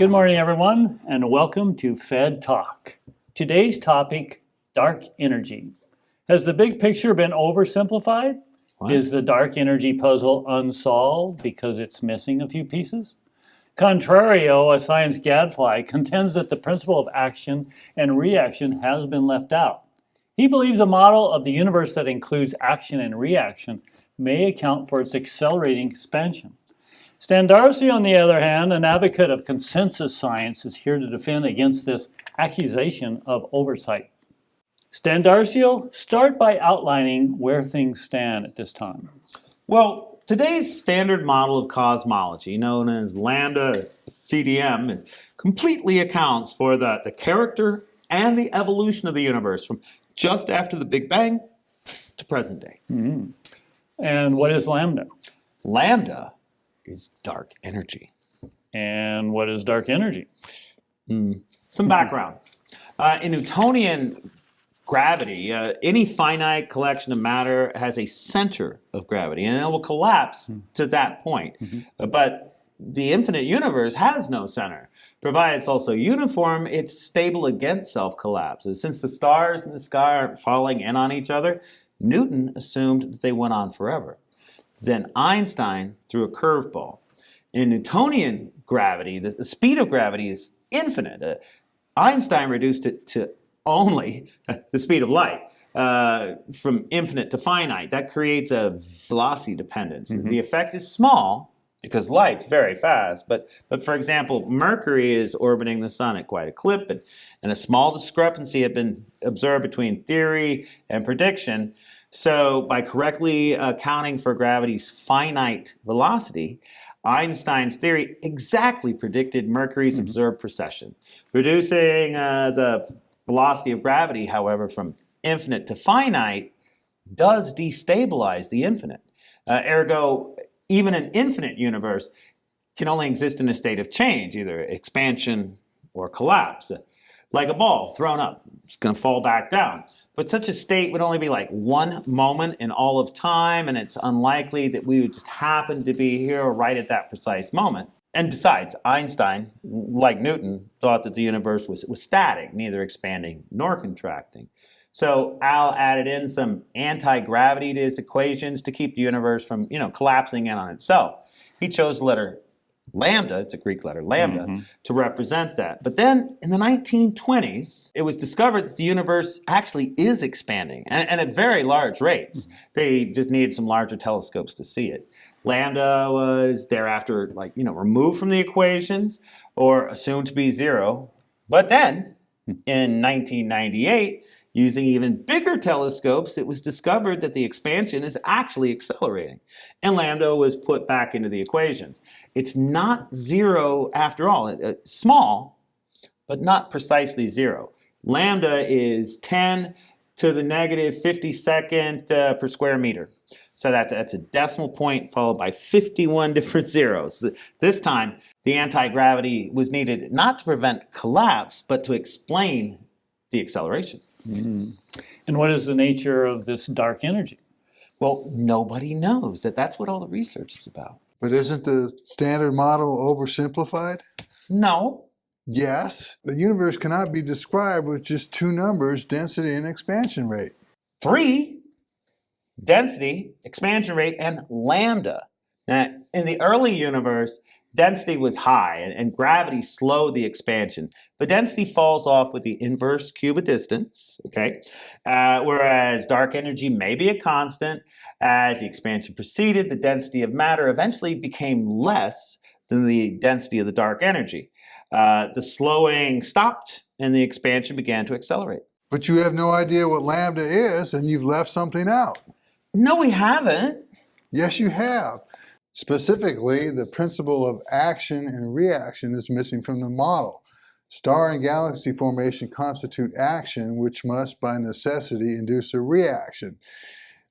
Good morning, everyone, and welcome to Fed Talk. Today's topic, dark energy. Has the big picture been oversimplified? What? Is the dark energy puzzle unsolved because it's missing a few pieces? Contrario, a science gadfly, contends that the principle of action and reaction has been left out. He believes a model of the universe that includes action and reaction may account for its accelerating expansion. Stan Darcy, on the other hand, an advocate of consensus science, is here to defend against this accusation of oversight. Stan Darcy, start by outlining where things stand at this time. Well, today's standard model of cosmology, known as Lambda-CDM, completely accounts for the character and the evolution of the universe from just after the Big Bang to present day. Mm-hmm. And what is lambda? Lambda is dark energy. And what is dark energy? Some background. In Newtonian gravity, any finite collection of matter has a center of gravity, and it will collapse to that point. But the infinite universe has no center. Provided it's also uniform, it's stable against self-collapse. Since the stars in the sky aren't falling in on each other, Newton assumed that they went on forever. Then Einstein threw a curveball. In Newtonian gravity, the speed of gravity is infinite. Einstein reduced it to only the speed of light, from infinite to finite. That creates a velocity dependence. The effect is small because light's very fast. But for example, Mercury is orbiting the sun at quite a clip, and a small discrepancy had been observed between theory and prediction. So by correctly accounting for gravity's finite velocity, Einstein's theory exactly predicted Mercury's observed precession. Reducing the velocity of gravity, however, from infinite to finite does destabilize the infinite. Ergo, even an infinite universe can only exist in a state of change, either expansion or collapse. Like a ball thrown up, it's going to fall back down. But such a state would only be like one moment in all of time, and it's unlikely that we would just happen to be here right at that precise moment. And besides, Einstein, like Newton, thought that the universe was static, neither expanding nor contracting. So Al added in some anti-gravity to his equations to keep the universe from, collapsing in on itself. He chose the letter lambda, it's a Greek letter, lambda, to represent that. But then in the 1920s, it was discovered that the universe actually is expanding, and at very large rates. They just needed some larger telescopes to see it. Lambda was thereafter, removed from the equations or assumed to be zero. But then, in 1998, using even bigger telescopes, it was discovered that the expansion is actually accelerating, and lambda was put back into the equations. It's not zero after all. It's small, but not precisely zero. Lambda is 10 to the negative 52nd per square meter. So that's a decimal point followed by 51 different zeros. This time, the anti-gravity was needed not to prevent collapse, but to explain the acceleration. And what is the nature of this dark energy? Well, nobody knows. That's what all the research is about. But isn't the standard model oversimplified? No. Yes. The universe cannot be described with just two numbers, density and expansion rate. 3, density, expansion rate, and lambda. Now, in the early universe, density was high, and gravity slowed the expansion. But density falls off with the inverse cube of distance, okay? Whereas dark energy may be a constant. As the expansion proceeded, the density of matter eventually became less than the density of the dark energy. The slowing stopped, and the expansion began to accelerate. But you have no idea what lambda is, and you've left something out. No, we haven't. Yes, you have. Specifically, the principle of action and reaction is missing from the model. Star and galaxy formation constitute action, which must by necessity induce a reaction.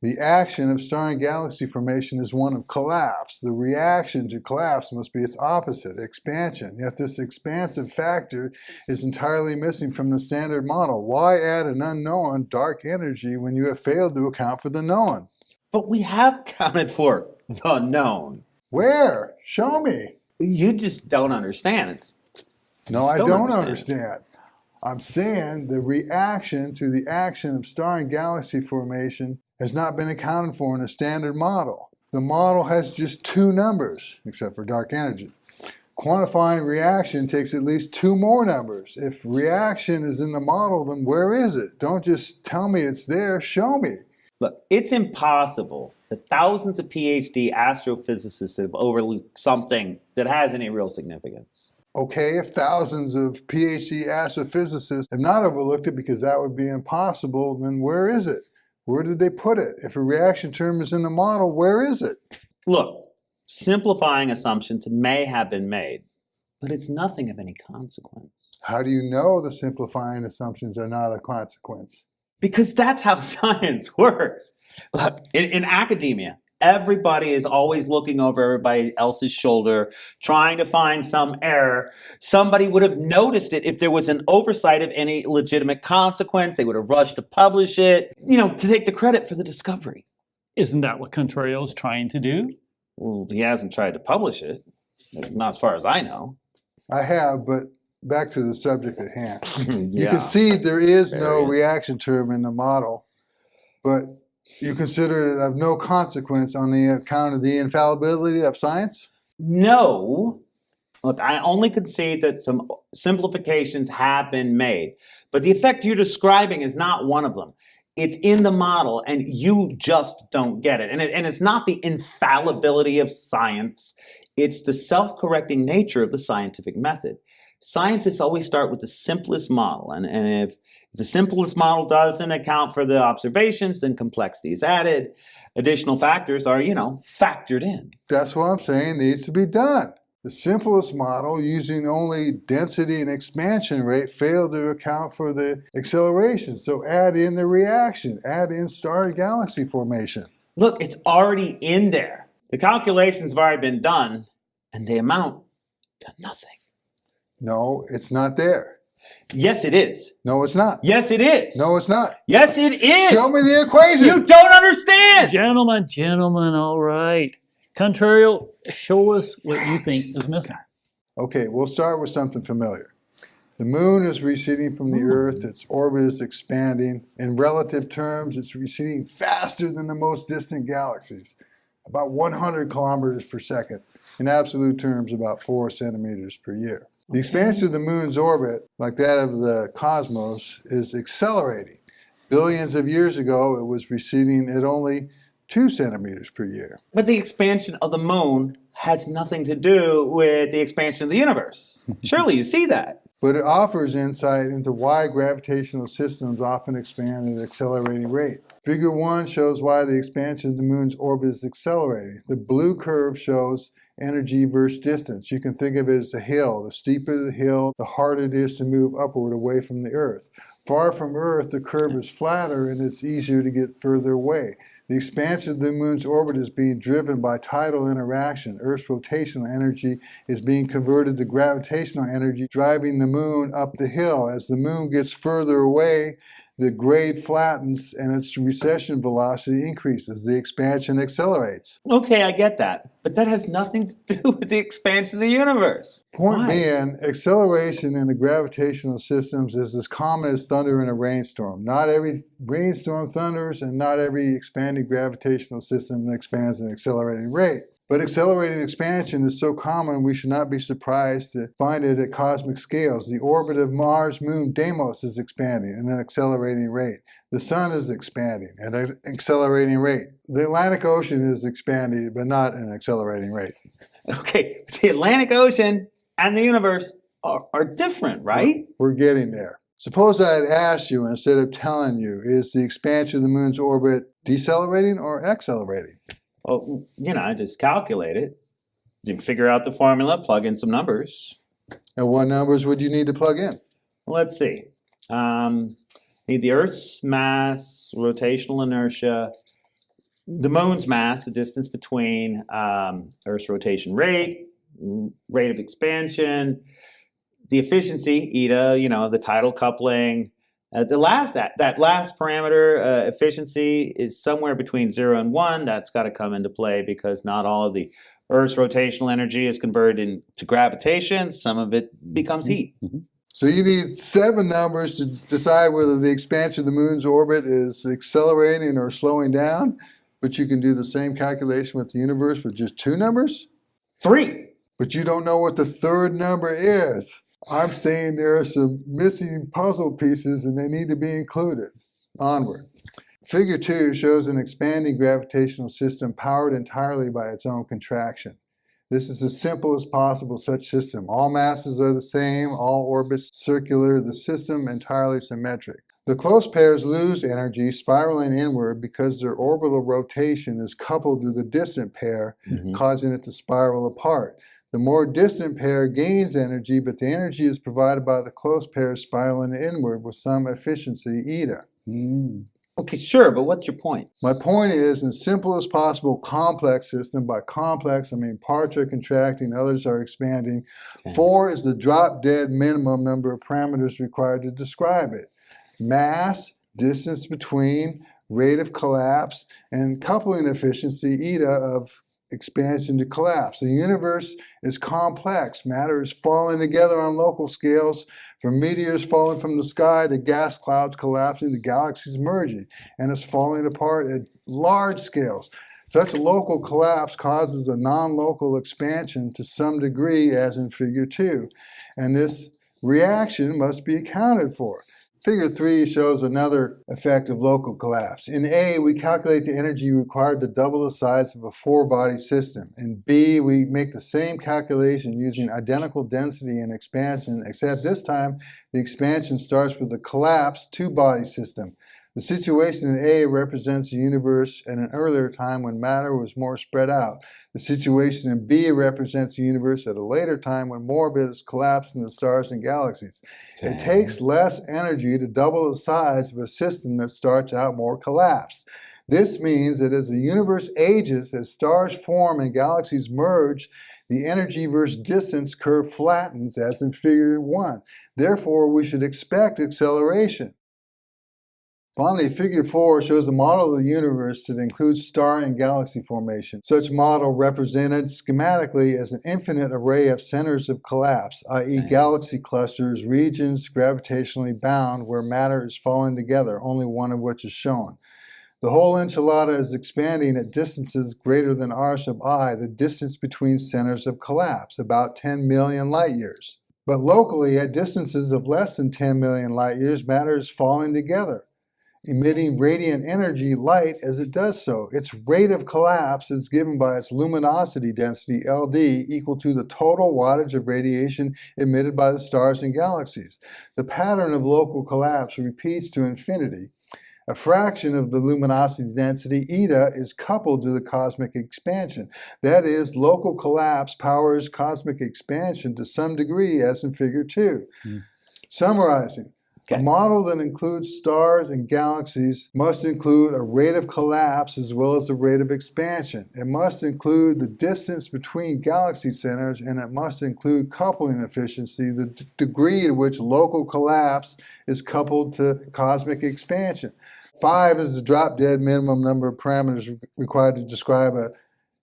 The action of star and galaxy formation is one of collapse. The reaction to collapse must be its opposite, expansion. Yet this expansive factor is entirely missing from the standard model. Why add an unknown, dark energy, when you have failed to account for the known? But we have accounted for the known. Where? Show me. You just don't understand. It's No, I Still don't understand. understand. I'm saying the reaction to the action of star and galaxy formation has not been accounted for in a standard model. The model has just two numbers, except for dark energy. Quantifying reaction takes at least two more numbers. If reaction is in the model, then where is it? Don't just tell me it's there, show me. Look, it's impossible that thousands of PhD astrophysicists have overlooked something that has any real significance. Okay, if thousands of PhD astrophysicists have not overlooked it because that would be impossible, then where is it? Where did they put it? If a reaction term is in the model, where is it? Look, simplifying assumptions may have been made, but it's nothing of any consequence. How do you know the simplifying assumptions are not a consequence? Because that's how science works. Look, in academia, everybody is always looking over everybody else's shoulder, trying to find some error. Somebody would have noticed it if there was an oversight of any legitimate consequence. They would have rushed to publish it, to take the credit for the discovery. Isn't that what Contrario is trying to do? Well, he hasn't tried to publish it, not as far as I know. I have, but back to the subject at hand. You Yeah. can see there is no Very. reaction term in the model, but you consider it of no consequence on the account of the infallibility of science? No. Look, I only concede that some simplifications have been made, but the effect you're describing is not one of them. It's in the model, and you just don't get it. And it's not the infallibility of science. It's the self-correcting nature of the scientific method. Scientists always start with the simplest model, and if the simplest model doesn't account for the observations, then complexity is added. Additional factors are, factored in. That's what I'm saying needs to be done. The simplest model, using only density and expansion rate, failed to account for the acceleration. So add in the reaction, add in star and galaxy formation. Look, it's already in there. The calculations have already been done, and they amount to nothing. No, it's not there. Yes, it is. No, it's not. Yes, it is. No, it's not. Yes, it is. Show me the equation. You don't understand. Gentlemen, all right. Contrario, show us what you think is missing. Okay, we'll start with something familiar. The moon is receding from the Earth. Its orbit is expanding. In relative terms, it's receding faster than the most distant galaxies, about 100 kilometers per second. In absolute terms, about 4 centimeters per year. The expansion of the moon's orbit, like that of the cosmos, is accelerating. Billions of years ago, it was receding at only 2 centimeters per year. But the expansion of the moon has nothing to do with the expansion of the universe. Surely you see that. But it offers insight into why gravitational systems often expand at an accelerating rate. Figure 1 shows why the expansion of the moon's orbit is accelerating. The blue curve shows energy versus distance. You can think of it as a hill. The steeper the hill, the harder it is to move upward away from the Earth. Far from Earth, the curve is flatter and it's easier to get further away. The expansion of the moon's orbit is being driven by tidal interaction. Earth's rotational energy is being converted to gravitational energy, driving the moon up the hill. As the moon gets further away, the grade flattens and its recession velocity increases. The expansion accelerates. Okay, I get that. But that has nothing to do with the expansion of the universe. Point Why? being, acceleration in the gravitational systems is as common as thunder in a rainstorm. Not every rainstorm thunders, and not every expanding gravitational system expands at an accelerating rate. But accelerating expansion is so common we should not be surprised to find it at cosmic scales. The orbit of Mars' moon Deimos is expanding at an accelerating rate. The sun is expanding at an accelerating rate. The Atlantic Ocean is expanding, but not at an accelerating rate. Okay, the Atlantic Ocean and the universe are different, right? We're getting there. Suppose I had asked you, instead of telling you, is the expansion of the moon's orbit decelerating or accelerating? Well, I just calculate it. You can figure out the formula, plug in some numbers. And what numbers would you need to plug in? Let's see. Need the Earth's mass, rotational inertia, the moon's mass, the distance between Earth's rotation rate, rate of expansion, the efficiency, eta, the tidal coupling. That last parameter, efficiency, is somewhere between 0 and 1. That's got to come into play because not all of the Earth's rotational energy is converted into gravitation. Some of it becomes heat. So you need 7 numbers to decide whether the expansion of the moon's orbit is accelerating or slowing down, but you can do the same calculation with the universe with just 2 numbers? 3. But you don't know what the 3rd number is. I'm saying there are some missing puzzle pieces and they need to be included. Onward. Figure 2 shows an expanding gravitational system powered entirely by its own contraction. This is as simple as possible such system. All masses are the same, all orbits circular, the system entirely symmetric. The close pairs lose energy spiraling inward because their orbital rotation is coupled to the distant pair, causing it to spiral apart. The more distant pair gains energy, but the energy is provided by the close pair spiraling inward with some efficiency, eta. Okay, sure, but what's your point? My point is, in simple as possible complex system, by complex I mean parts are contracting, others are expanding. 4 is the drop-dead minimum number of parameters required to describe it. Mass, distance between, rate of collapse, and coupling efficiency, eta, of expansion to collapse. The universe is complex. Matter is falling together on local scales, from meteors falling from the sky to gas clouds collapsing to galaxies merging, and it's falling apart at large scales. Such local collapse causes a non-local expansion to some degree, as in Figure 2, and this reaction must be accounted for. Figure 3 shows another effect of local collapse. In A, we calculate the energy required to double the size of a 4-body system. In B, we make the same calculation using identical density and expansion, except this time the expansion starts with a collapsed 2-body system. The situation in A represents the universe at an earlier time when matter was more spread out. The situation in B represents the universe at a later time when more of it is collapsed into stars and galaxies. It takes less energy to double the size of a system that starts out more collapsed. This means that as the universe ages, as stars form and galaxies merge, the energy versus distance curve flattens, as in Figure 1. Therefore, we should expect acceleration. Finally, Figure 4 shows a model of the universe that includes star and galaxy formation. Such model represented schematically as an infinite array of centers of collapse, i.e. galaxy clusters, regions gravitationally bound where matter is falling together, only one of which is shown. The whole enchilada is expanding at distances greater than r sub I, the distance between centers of collapse, about 10 million light years. But locally, at distances of less than 10 million light years, matter is falling together, emitting radiant energy, light, as it does so. Its rate of collapse is given by its luminosity density, LD, equal to the total wattage of radiation emitted by the stars and galaxies. The pattern of local collapse repeats to infinity. A fraction of the luminosity density, eta, is coupled to the cosmic expansion. That is, local collapse powers cosmic expansion to some degree, as in Figure 2. Summarizing, a model that includes stars and galaxies must include a rate of collapse as well as a rate of expansion. It must include the distance between galaxy centers, and it must include coupling efficiency, the degree to which local collapse is coupled to cosmic expansion. 5 is the drop-dead minimum number of parameters required to describe a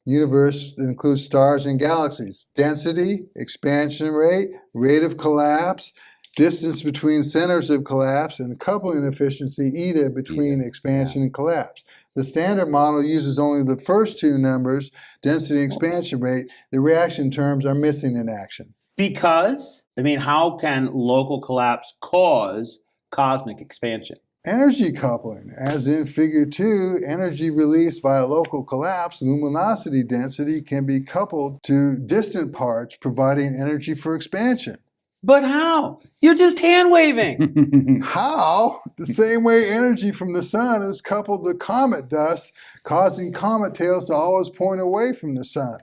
universe that includes stars and galaxies. Density, expansion rate, rate of collapse, distance between centers of collapse, and coupling efficiency, eta, between expansion and collapse. The standard model uses only the first 2 numbers, density and expansion rate. The reaction terms are missing in action. Because? I mean, how can local collapse cause cosmic expansion? Energy coupling, as in Figure 2, energy released via local collapse, luminosity density can be coupled to distant parts, providing energy for expansion. But how? You're just hand-waving. How? The same way energy from the sun is coupled to comet dust, causing comet tails to always point away from the sun.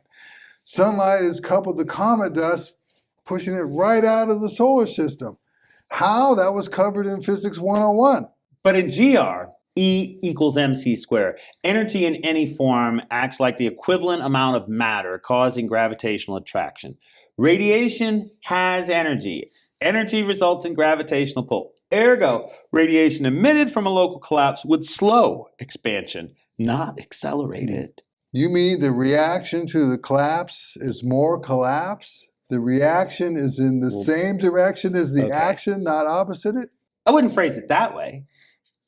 Sunlight is coupled to comet dust, pushing it right out of the solar system. How? That was covered in Physics 101. But in GR, E equals mc squared. Energy in any form acts like the equivalent amount of matter, causing gravitational attraction. Radiation has energy. Energy results in gravitational pull. Ergo, radiation emitted from a local collapse would slow expansion, not accelerate it. You mean the reaction to the collapse is more collapse? The reaction is in the same direction as the Okay. action, not opposite it? I wouldn't phrase it that way.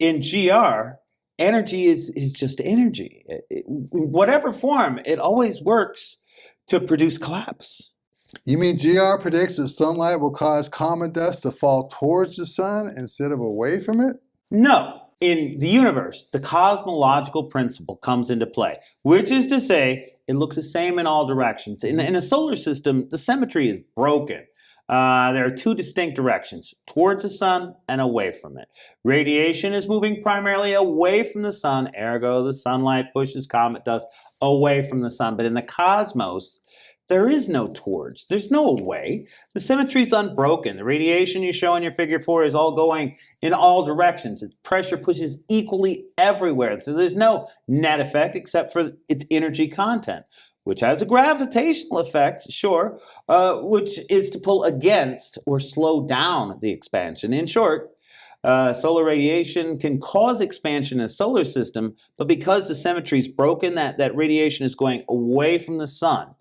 In GR, energy is just energy. In whatever form, it always works to produce collapse. You mean GR predicts that sunlight will cause comet dust to fall towards the sun instead of away from it? No. In the universe, the cosmological principle comes into play, which is to say, it looks the same in all directions. In a solar system, the symmetry is broken. There are two distinct directions, towards the sun and away from it. Radiation is moving primarily away from the sun, ergo the sunlight pushes comet dust away from the sun. But in the cosmos, there is no towards, there's no away. The symmetry is unbroken. The radiation you show in your figure 4 is all going in all directions. The pressure pushes equally everywhere. So there's no net effect except for its energy content, which has a gravitational effect, sure, which is to pull against or slow down the expansion. In short, solar radiation can cause expansion in a solar system, but because the symmetry is broken, that radiation is going away from the sun.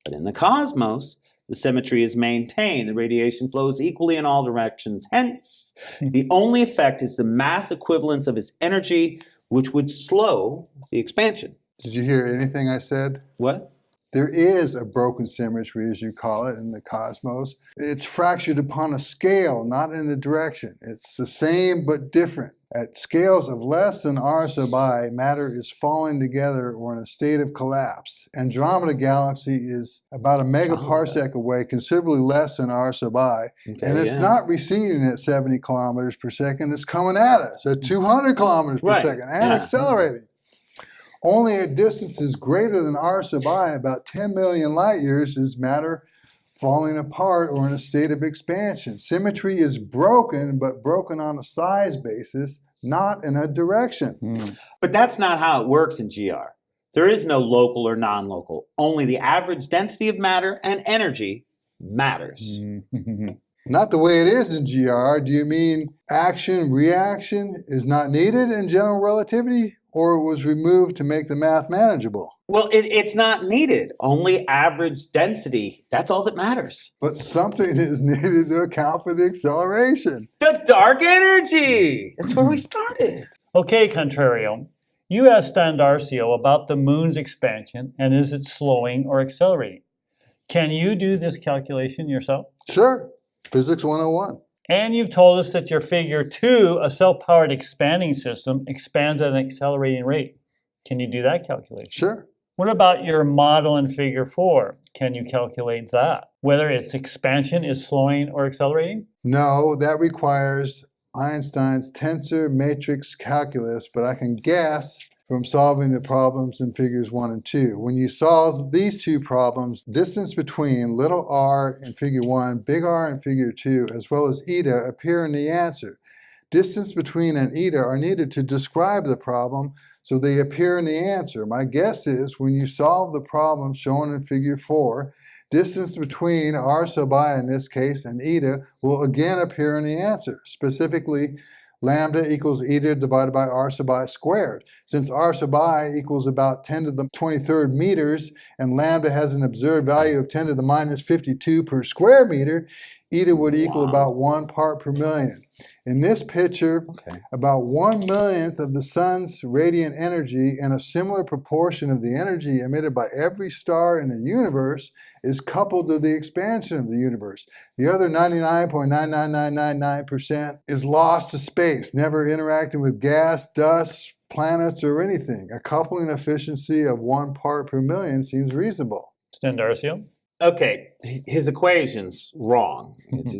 But in the cosmos, the symmetry is maintained. The radiation flows equally in all directions. Hence, the only effect is the mass equivalence of its energy, which would slow the expansion. Did you hear anything I said? What? There is a broken symmetry, as you call it, in the cosmos. It's fractured upon a scale, not in a direction. It's the same but different. At scales of less than r sub I, matter is falling together or in a state of collapse. Andromeda Galaxy is about a megaparsec away, considerably less than r sub I, and it's not receding at 70 kilometers per second. It's coming at us at 200 kilometers per second and accelerating. Only at distances greater than r sub I, about 10 million light years, is matter falling apart or in a state of expansion. Symmetry is broken, but broken on a size basis, not in a direction. But that's not how it works in GR. There is no local or non-local. Only the average density of matter and energy matters. Not the way it is in GR. Do you mean action, reaction is not needed in general relativity, or it was removed to make the math manageable? Well, it's not needed. Only average density. That's all that matters. But something is needed to account for the acceleration. The dark energy! That's where we started. Okay, Contrario, you asked Standarcio about the moon's expansion and is it slowing or accelerating. Can you do this calculation yourself? Sure. Physics 101. And you've told us that your figure 2, a self-powered expanding system, expands at an accelerating rate. Can you do that calculation? Sure. What about your model in figure 4? Can you calculate that? Whether its expansion is slowing or accelerating? No, that requires Einstein's tensor matrix calculus, but I can guess from solving the problems in figures 1 and 2. When you solve these two problems, distance between little r in figure 1, big R in figure 2, as well as eta appear in the answer. Distance between and eta are needed to describe the problem, so they appear in the answer. My guess is when you solve the problem shown in figure 4, distance between r sub I in this case and eta will again appear in the answer. Specifically, lambda equals eta divided by r sub I squared. Since r sub I equals about 10 to the 23rd meters and lambda has an observed value of 10 to the minus 52 per square meter, eta would equal about 1 part per million. In this picture, about 1/millionth of the sun's radiant energy and a similar proportion of the energy emitted by every star in the universe is coupled to the expansion of the universe. The other 99.99999% is lost to space, never interacting with gas, dust, planets, or anything. A coupling efficiency of 1 part per million seems reasonable. Standarcio? Okay, his equation's wrong. It's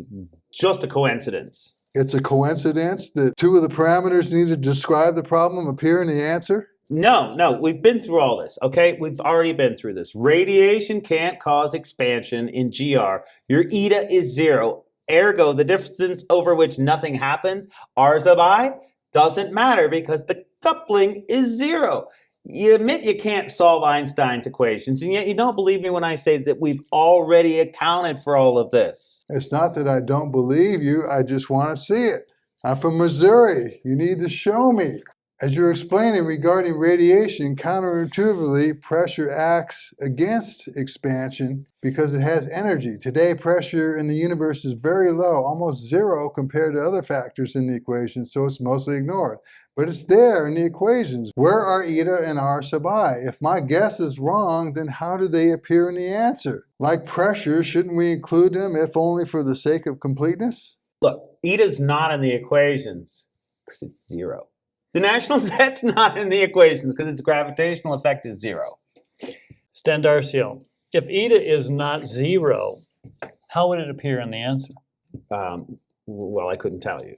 just a coincidence. It's a coincidence that two of the parameters needed to describe the problem appear in the answer? No, we've been through all this, okay? We've already been through this. Radiation can't cause expansion in GR. Your eta is 0. Ergo, the distance over which nothing happens, r sub I, doesn't matter because the coupling is 0. You admit you can't solve Einstein's equations, and yet you don't believe me when I say that we've already accounted for all of this. It's not that I don't believe you, I just want to see it. I'm from Missouri. You need to show me. As you're explaining regarding radiation, counterintuitively, pressure acts against expansion because it has energy. Today, pressure in the universe is very low, almost zero compared to other factors in the equation, so it's mostly ignored. But it's there in the equations. Where are eta and r sub I? If my guess is wrong, then how do they appear in the answer? Like pressure, shouldn't we include them if only for the sake of completeness? Look, eta's not in the equations because it's zero. The National Set's not in the equations because its gravitational effect is zero. Standarcio, if eta is not zero, how would it appear in the answer? Well, I couldn't tell you.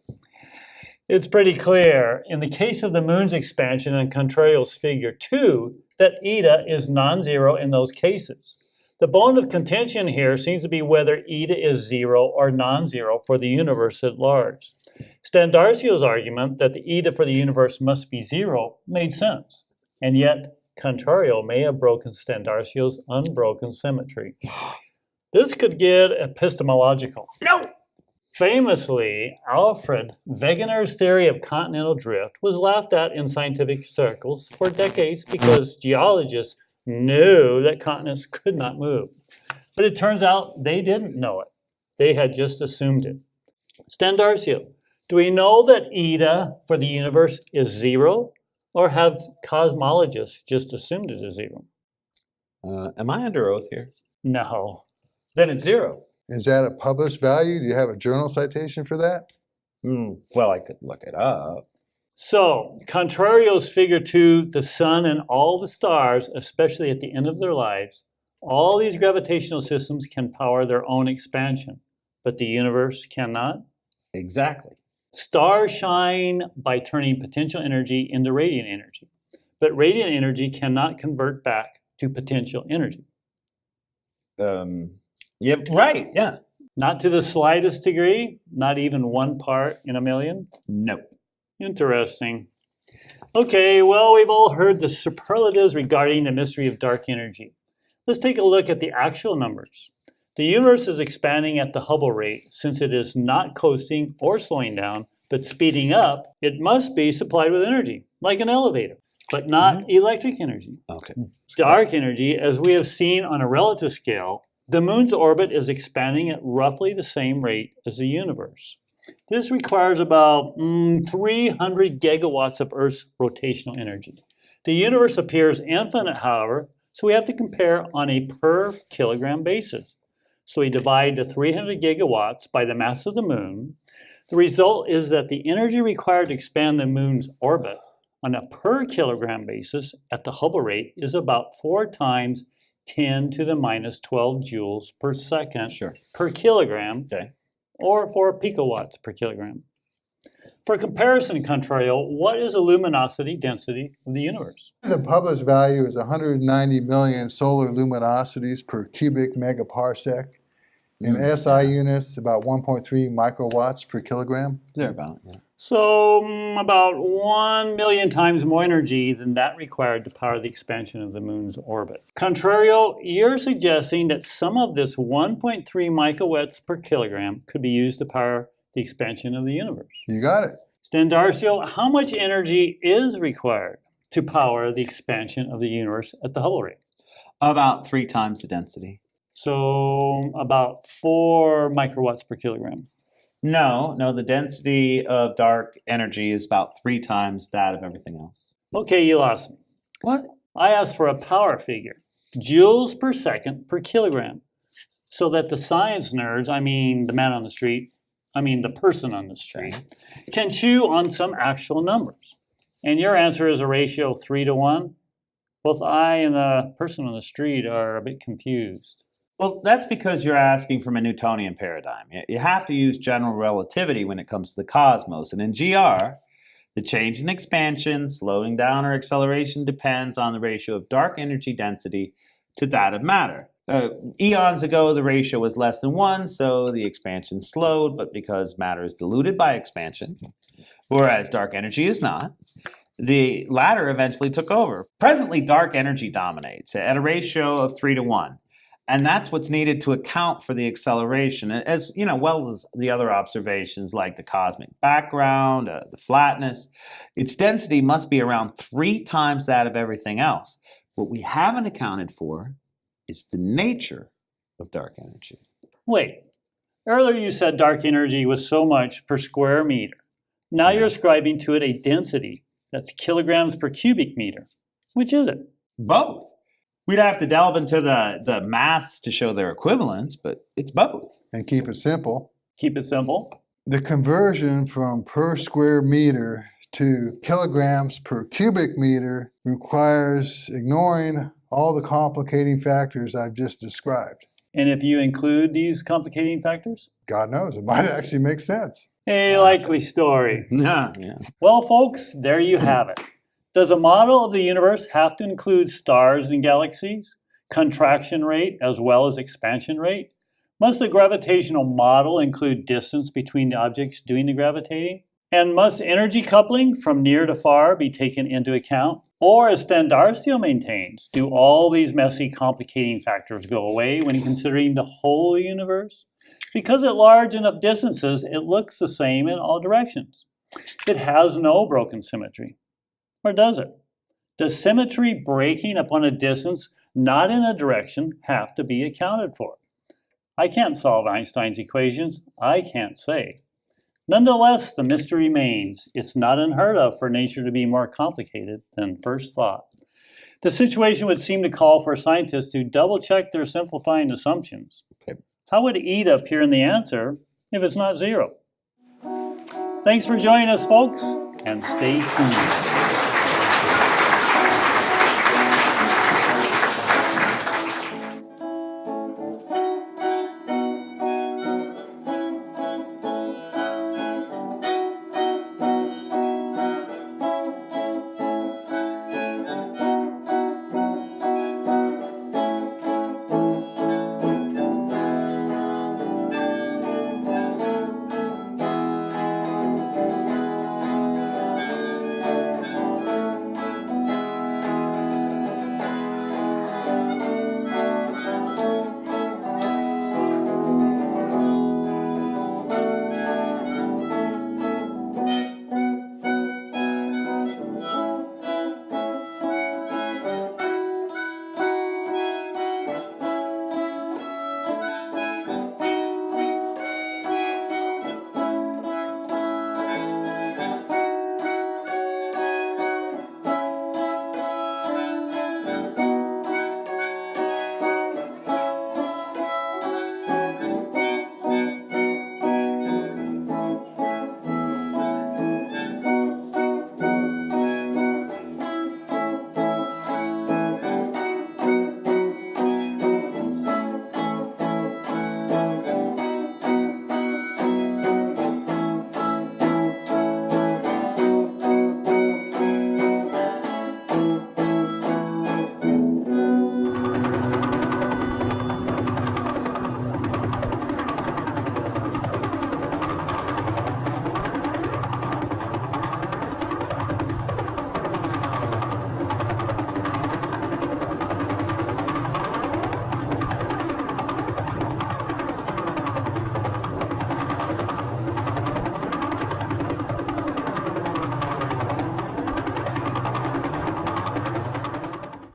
It's pretty clear, in the case of the moon's expansion in Contrario's figure 2, that eta is non-zero in those cases. The bone of contention here seems to be whether eta is zero or non-zero for the universe at large. Standarcio's argument that the eta for the universe must be zero made sense, and yet Contrario may have broken Standarcio's unbroken symmetry. This could get epistemological. No! Famously, Alfred Wegener's theory of continental drift was laughed at in scientific circles for decades because geologists knew that continents could not move. But it turns out they didn't know it. They had just assumed it. Standarcio, do we know that eta for the universe is zero, or have cosmologists just assumed it is zero? Am I under oath here? No. Then it's zero. Is that a published value? Do you have a journal citation for that? Well, I could look it up. So, Contrario's figure 2, the sun and all the stars, especially at the end of their lives, all these gravitational systems can power their own expansion, but the universe cannot? Exactly. Stars shine by turning potential energy into radiant energy, but radiant energy cannot convert back to potential energy. Yeah, right, yeah. Not to the slightest degree, not even 1 part in a million? No. Interesting. Okay, well, we've all heard the superlatives regarding the mystery of dark energy. Let's take a look at the actual numbers. The universe is expanding at the Hubble rate. Since it is not coasting or slowing down, but speeding up, it must be supplied with energy, like an elevator, but not electric energy. Okay. Dark energy, as we have seen on a relative scale, the moon's orbit is expanding at roughly the same rate as the universe. This requires about 300 gigawatts of Earth's rotational energy. The universe appears infinite, however, so we have to compare on a per kilogram basis. So we divide the 300 gigawatts by the mass of the moon. The result is that the energy required to expand the moon's orbit on a per kilogram basis at the Hubble rate is about 4 times 10 to the minus 12 joules per second per kilogram, or 4 picowatts per kilogram. For comparison, Contrario, what is the luminosity density of the universe? The published value is 190 million solar luminosities per cubic megaparsec. In SI units, about 1.3 microwatts per kilogram. Thereabout, yeah. So about 1 million times more energy than that required to power the expansion of the moon's orbit. Contrario, you're suggesting that some of this 1.3 microwatts per kilogram could be used to power the expansion of the universe. You got it. Standarcio, how much energy is required to power the expansion of the universe at the Hubble rate? About 3 times the density. So about 4 microwatts per kilogram. No, the density of dark energy is about 3 times that of everything else. Okay, you lost me. What? I asked for a power figure, joules per second per kilogram, so that the science nerds, I mean the man on the street, I mean the person on the street, can chew on some actual numbers. And your answer is a ratio of 3 to 1. Both I and the person on the street are a bit confused. Well, that's because you're asking from a Newtonian paradigm. You have to use general relativity when it comes to the cosmos. And in GR, the change in expansion, slowing down, or acceleration depends on the ratio of dark energy density to that of matter. Eons ago, the ratio was less than 1, so the expansion slowed, but because matter is diluted by expansion, whereas dark energy is not, the latter eventually took over. Presently, dark energy dominates at a ratio of 3 to 1. And that's what's needed to account for the acceleration, as well as the other observations like the cosmic background, the flatness. Its density must be around 3 times that of everything else. What we haven't accounted for is the nature of dark energy. Wait, earlier you said dark energy was so much per square meter. Now you're ascribing to it a density that's kilograms per cubic meter. Which is it? Both. We'd have to delve into the maths to show their equivalence, but it's both. And keep it simple. Keep it simple. The conversion from per square meter to kilograms per cubic meter requires ignoring all the complicating factors I've just described. And if you include these complicating factors? God knows, it might actually make sense. A likely story. Yeah. Well, folks, there you have it. Does a model of the universe have to include stars and galaxies, contraction rate as well as expansion rate? Must the gravitational model include distance between the objects doing the gravitating? And must energy coupling from near to far be taken into account? Or, as Standarsio maintains, do all these messy complicating factors go away when considering the whole universe? Because at large enough distances, it looks the same in all directions. It has no broken symmetry. Or does it? Does symmetry breaking upon a distance not in a direction have to be accounted for? I can't solve Einstein's equations. I can't say. Nonetheless, the mystery remains. It's not unheard of for nature to be more complicated than first thought. The situation would seem to call for scientists to double-check their simplifying assumptions. Okay. How would eta appear in the answer if it's not 0? Thanks for joining us, folks, and stay tuned.